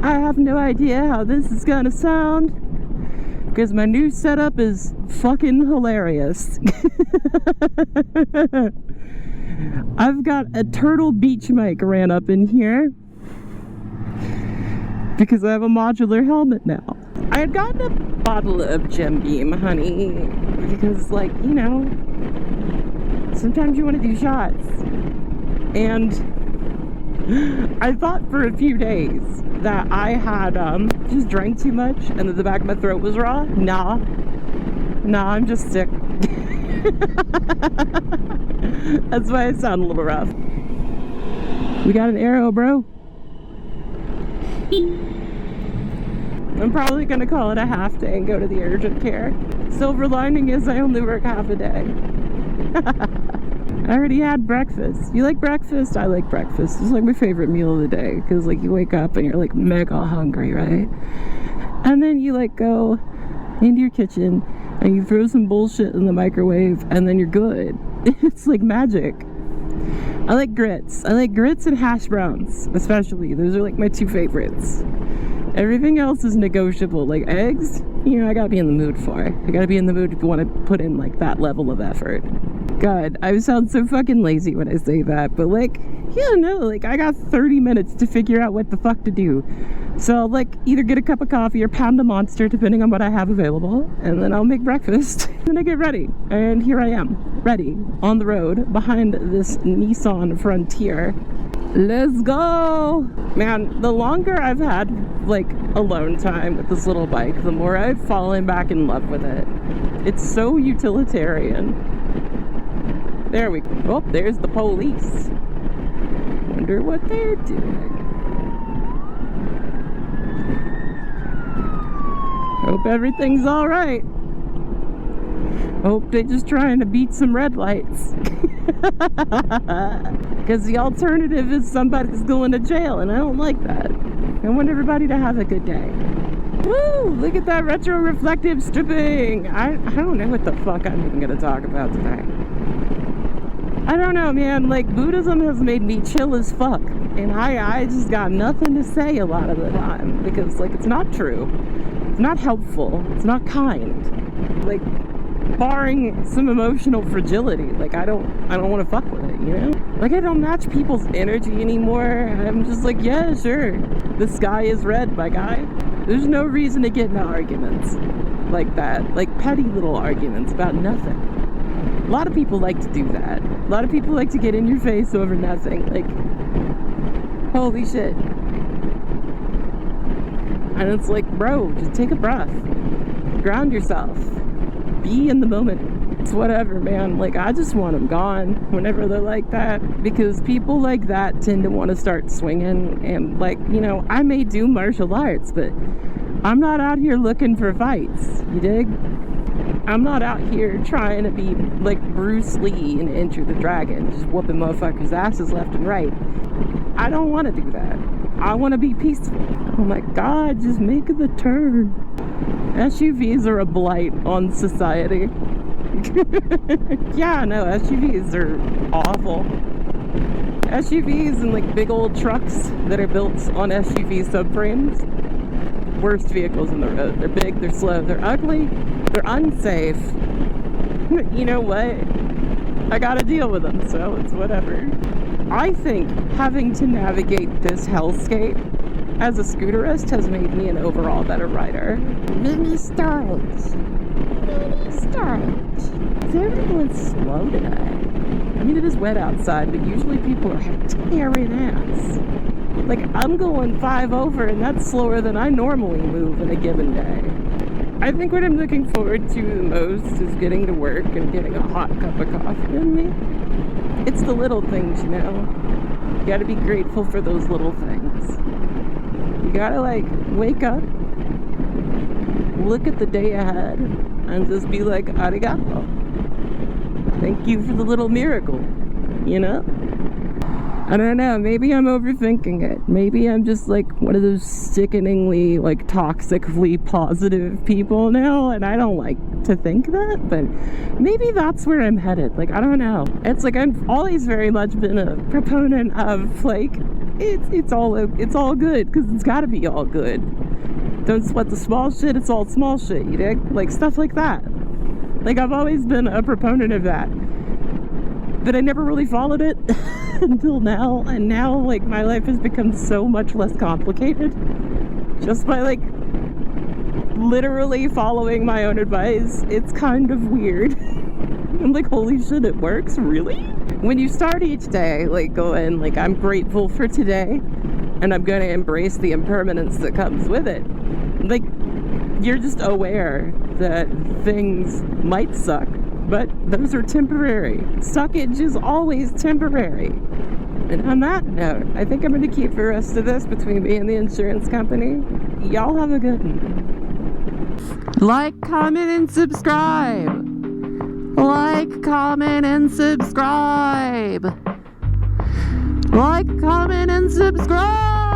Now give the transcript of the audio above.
I have no idea how this is gonna sound because my new setup is fucking hilarious. I've got a turtle beach mic ran up in here because I have a modular helmet now. I had gotten a bottle of Gem Beam honey because, like, you know, sometimes you want to do shots. And I thought for a few days that I had just drank too much and that the back of my throat was raw. Nah, I'm just sick. That's why I sound a little rough. We got an arrow, bro. I'm probably gonna call it a half day and go to the urgent care. Silver lining is I only work half a day. I already had breakfast. You like breakfast? I like breakfast. It's like my favorite meal of the day because, like, you wake up and you're like mega hungry, right? And then you like go into your kitchen and you throw some bullshit in the microwave and then you're good. It's like magic. I like grits. I like grits and hash browns, especially. Those are like my two favorites. Everything else is negotiable. Like eggs, you know, I gotta be in the mood for it. I gotta be in the mood if you want to put in like that level of effort. God, I sound so fucking lazy when I say that, but like, yeah, no, like I got 30 minutes to figure out what the fuck to do. So I'll like either get a cup of coffee or pound a Monster depending on what I have available, and then I'll make breakfast. Then I get ready, and here I am, ready, on the road, behind this Nissan Frontier. Let's go! Man, the longer I've had like alone time with this little bike, the more I've fallen back in love with it. It's so utilitarian. There we go. Oh, there's the police. Wonder what they're doing. Hope everything's all right. Hope they're just trying to beat some red lights. Because the alternative is somebody's going to jail, and I don't like that. I want everybody to have a good day. Woo! Look at that retro reflective stripping. I don't know what the fuck I'm even gonna talk about today. I don't know, man. Like, Buddhism has made me chill as fuck, and I just got nothing to say a lot of the time because, like, it's not true. It's not helpful. It's not kind. Like, barring some emotional fragility, like I don't want to fuck with it, you know? Like, I don't match people's energy anymore. I'm just like, yeah, sure, the sky is red, my guy. There's no reason to get into arguments like that, like petty little arguments about nothing. A lot of people like to do that. A lot of people like to get in your face over nothing. Like, holy shit. And it's like, bro, just take a breath, ground yourself, be in the moment. It's whatever, man. Like, I just want them gone whenever they're like that, because people like that tend to want to start swinging. And, like, you know, I may do martial arts, but I'm not out here looking for fights, you dig? I'm not out here trying to be like Bruce Lee in Enter the Dragon, just whooping motherfuckers' asses left and right. I don't want to do that. I want to be peaceful. Oh my God, just make the turn. SUVs are a blight on society. Yeah, no, SUVs are awful. SUVs and like big old trucks that are built on SUV subframes. Worst vehicles in the road. They're big, they're slow, they're ugly, they're unsafe. You know what? I gotta deal with them, so it's whatever. I think having to navigate this hellscape as a scooterist has made me an overall better rider. Mini storage. Mini storage. Is everyone slow today? I mean, it is wet outside, but usually people are tearing ass. Like, I'm going 5 over, and that's slower than I normally move in a given day. I think what I'm looking forward to the most is getting to work and getting a hot cup of coffee in me. It's the little things, you know? You gotta be grateful for those little things. You gotta, like, wake up, look at the day ahead, and just be like, arigato. Thank you for the little miracle, you know? I don't know, maybe I'm overthinking it. Maybe I'm just like one of those sickeningly, like, toxically positive people now, and I don't like to think that, but maybe that's where I'm headed. Like, I don't know. It's like I've always very much been a proponent of, like, it's all good, because it's got to be all good. Don't sweat the small shit, it's all small shit, you dig? Like, stuff like that. Like, I've always been a proponent of that, but I never really followed it until now. And now, like, my life has become so much less complicated just by, like, literally following my own advice. It's kind of weird. I'm like, holy shit, it works? Really? When you start each day, like, going, like, I'm grateful for today, and I'm going to embrace the impermanence that comes with it. Like, you're just aware that things might suck, but those are temporary. Suckage is always temporary. And on that note, I think I'm going to keep the rest of this between me and the insurance company. Y'all have a good one. Like, comment, and subscribe. Like, comment, and subscribe. Like, comment, and subscribe.